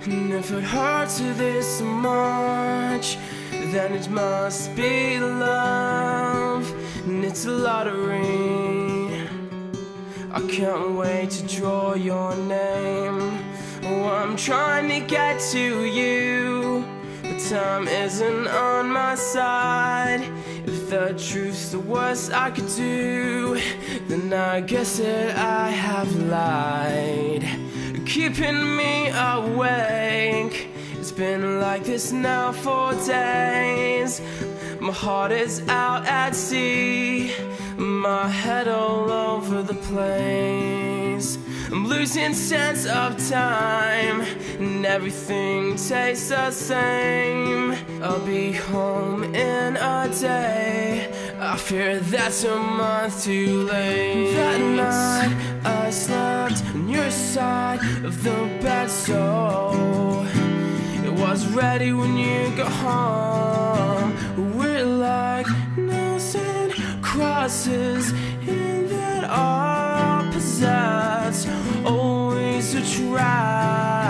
And if it hurts you this much, then it must be love, and it's a lottery. I can't wait to draw your name. Oh, I'm trying to get to you, but time isn't on my side. If the truth's the worst I could do, then I guess that I have lied, keeping me awake. It's been like this now for days. My heart is out at sea, my head all over the place. I'm losing sense of time, and everything tastes the same. I'll be home in a day, I fear that's a month too late. That night I slept on your side of the bed, so it was ready when you got home. We're like nails and crosses in that opposites always attract.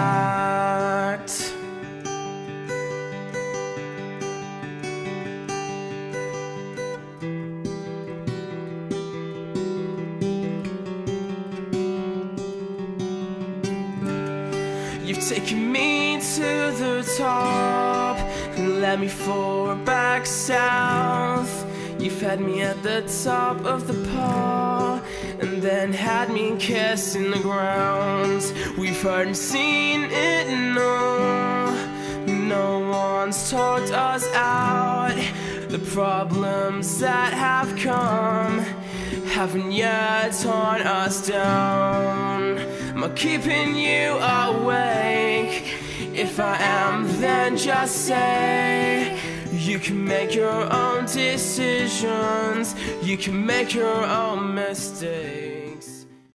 You've taken me to the top and led me forward back south. You've had me at the top of the paw and then had me kissing the ground. We've heard and seen it, no one's talked us out. The problems that have come haven't yet torn us down. Am I keeping you awake? If I am, then just say you can make your own decisions, you can make your own mistakes.